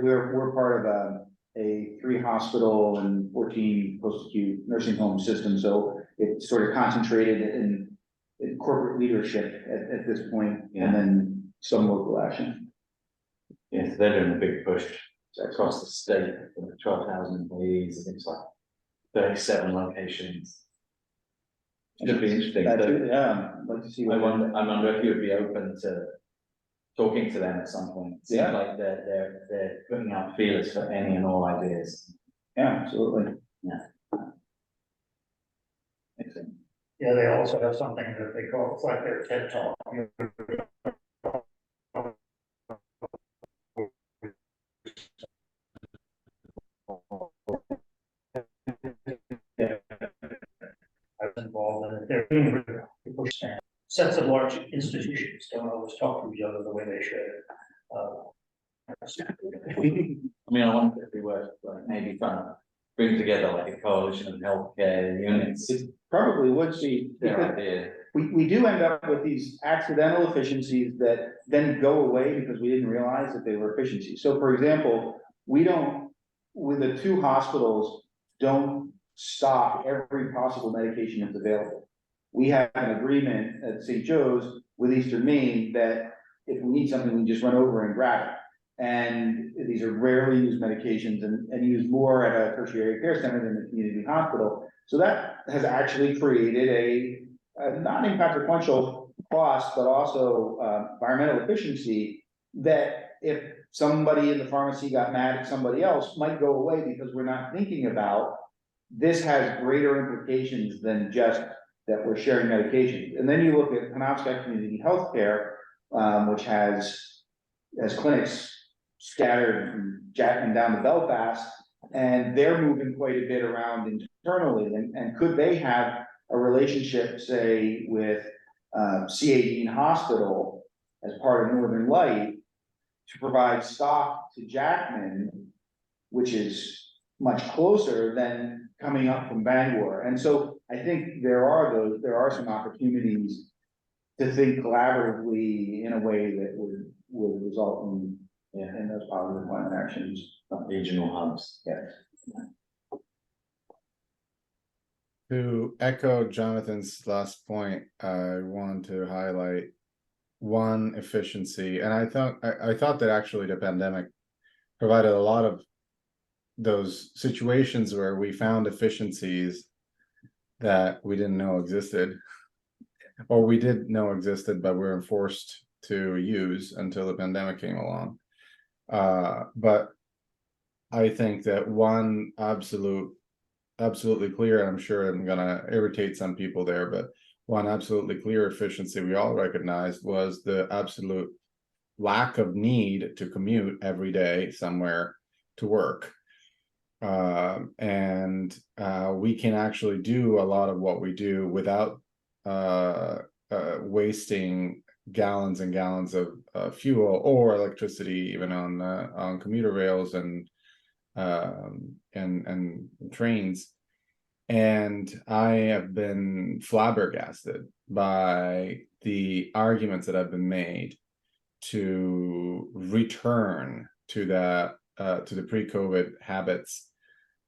we're part of a 3 hospital and 14 post-acute nursing home system, so it's sort of concentrated in corporate leadership at this point, and then some local action. Yes, they're doing a big push across the state, for 12,000 employees, I think it's like 37 locations. Should be interesting. Yeah, I'd like to see. I wonder if you would be open to talking to them at some point. It seems Yeah. like they're putting out feelers for any and all ideas. Yeah, absolutely. Excellent. Yeah, they also have something that they call, it's like their TED Talk. I was involved in it. They're doing people stand. Sets of large institutions don't always talk to each other the way they should. I mean, I wonder if we were like maybe trying to bring together like a coalition of healthcare units. It probably would be, Their because idea. we do end up with these accidental efficiencies that then go away because we didn't realize that they were efficiencies. So for example, we don't, with the 2 hospitals, don't stock every possible medication that's available. We have an agreement at St. Joe's with Eastern Maine that if we need something, we just run over and grab it. And these are rarely used medications and used more at a tertiary care center than the community hospital. So that has actually created a not inconsequential cost, but also environmental efficiency that if somebody in the pharmacy got mad at somebody else might go away because we're not thinking about this has greater implications than just that we're sharing medications. And then you look at Penobscot Community Healthcare, which has clinics scattered from Jackman down to Belfast, and they're moving quite a bit around internally. And could they have a relationship, say, with C18 Hospital as part of Northern Light to provide stock to Jackman, which is much closer than coming up from Bangor. And so I think there are some opportunities to think collaboratively in a way that would result in those positive climate actions. Regional hubs. Yes. To echo Jonathan's last point, I want to highlight one efficiency, and I thought that actually the pandemic provided a lot of those situations where we found efficiencies that we didn't know existed, or we did know existed, but we were forced to use until the pandemic came along. But I think that one absolutely clear, and I'm sure I'm gonna irritate some people there, but one absolutely clear efficiency we all recognized was the absolute lack of need to commute every day somewhere to work. We can actually do a lot of what we do without wasting gallons and gallons of fuel or electricity, even on commuter rails and trains. And I have been flabbergasted by the arguments that have been made to return to that to the pre-COVID habits,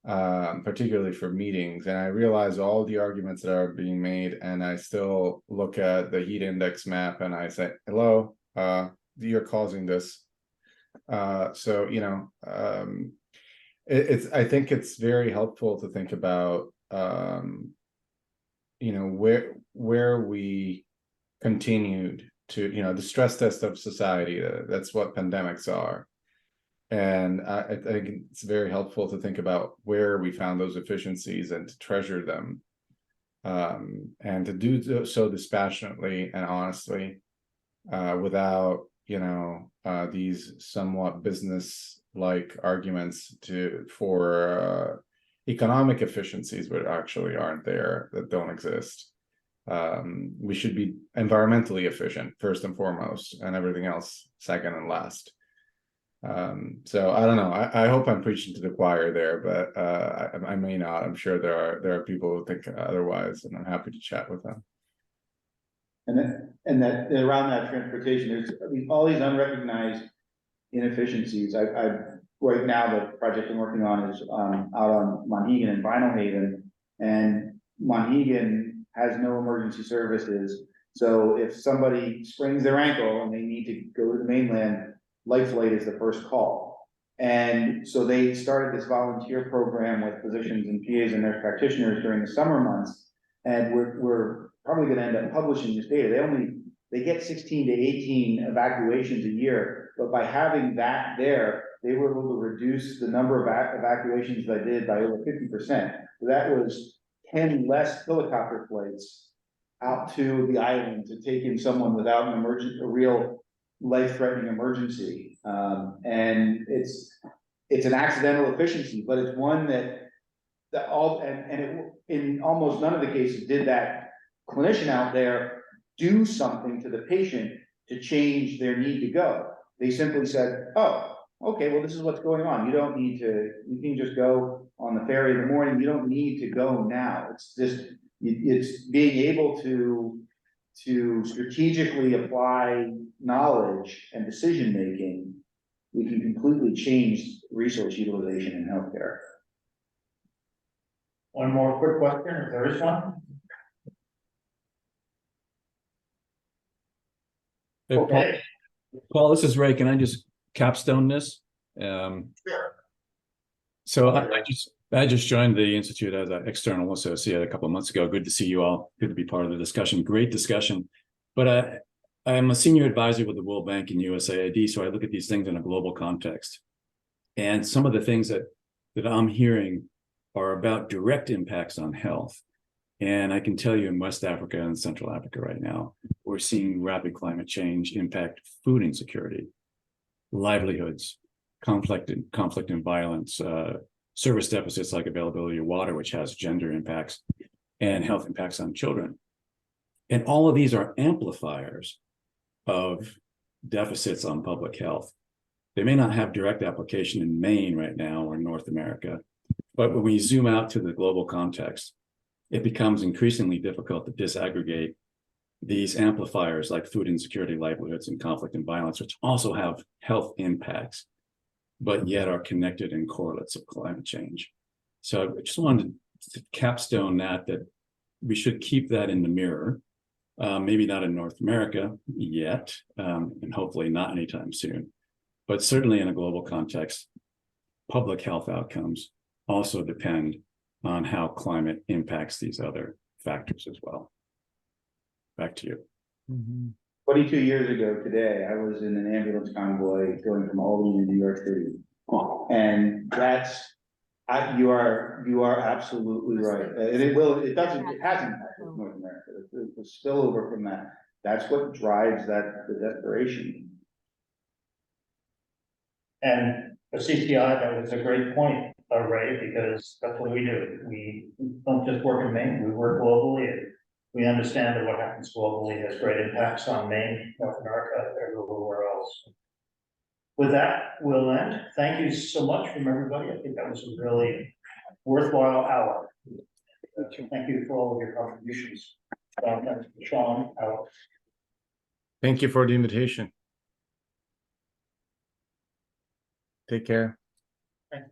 particularly for meetings. And I realize all the arguments that are being made, and I still look at the heat index map and I say, hello, you're causing this. So, you know, I think it's very helpful to think about, you know, where we continued to, you know, the stress test of society. That's what pandemics are. And I think it's very helpful to think about where we found those efficiencies and to treasure them, and to do so dispassionately and honestly, without, you know, these somewhat business-like arguments for economic efficiencies, which actually aren't there, that don't exist. We should be environmentally efficient first and foremost, and everything else second and last. So I don't know. I hope I'm preaching to the choir there, but I may not. I'm sure there are people who think otherwise, and I'm happy to chat with them. And that around that transportation, there's all these unrecognized inefficiencies. Right now, the project I'm working on is out on Monhegan and Vinyl Haven, and Monhegan has no emergency services. So if somebody sprains their ankle and they need to go to the mainland, Life Flight is the first call. And so they started this volunteer program with physicians and PAs and nurse practitioners during the summer months. And we're probably gonna end up publishing this data. They get 16 to 18 evacuations a year, but by having that there, they were able to reduce the number of evacuations they did by over 50%. So that was 10 less helicopter flights out to the island to take in someone without a real life-threatening emergency. And it's an accidental efficiency, but it's one that in almost none of the cases did that clinician out there do something to the patient to change their need to go. They simply said, oh, okay, well, this is what's going on. You can just go on the ferry in the morning. You don't need to go now. It's just, it's being able to strategically apply knowledge and decision-making. We can completely change resource utilization in healthcare. One more quick question, if there is one. Hey, Paul, Okay. Paul, this is Ray. Can I just capstone this? Sure. So I just joined the Institute as an external associate a couple of months ago. Good to see you all. Good to be part of the discussion. Great discussion. But I am a senior advisor with the World Bank and USAID, so I look at these things in a global context. And some of the things that I'm hearing are about direct impacts on health. And I can tell you in West Africa and Central Africa right now, we're seeing rapid climate change impact food insecurity, livelihoods, conflict and violence, service deficits like availability of water, which has gender impacts, and health impacts on children. And all of these are amplifiers of deficits on public health. They may not have direct application in Maine right now or North America, but when we zoom out to the global context, it becomes increasingly difficult to disaggregate these amplifiers like food insecurity, livelihoods, and conflict and violence, which also have health impacts, but yet are connected in correlates of climate change. So I just wanted to capstone that we should keep that in the mirror, maybe not in North America yet, and hopefully not anytime soon, but certainly in a global context, public health outcomes also depend on how climate impacts these other factors as well. Back to you. 22 years ago today, I was in an ambulance convoy going from Albany to New York City. And you are absolutely right. And it hasn't impacted North America. The spillover from that, that's what drives the desperation. And for CCI, that was a great point, Ray, because that's what we do. We don't just work in Maine, we work globally. And we understand that what happens globally has great impacts on Maine, North America, everywhere else. With that, we'll end. Thank you so much from everybody. I think that was a really worthwhile hour. Thank you for all of your contributions. Sean, Alex. Thank you for the invitation. Take care. Thanks.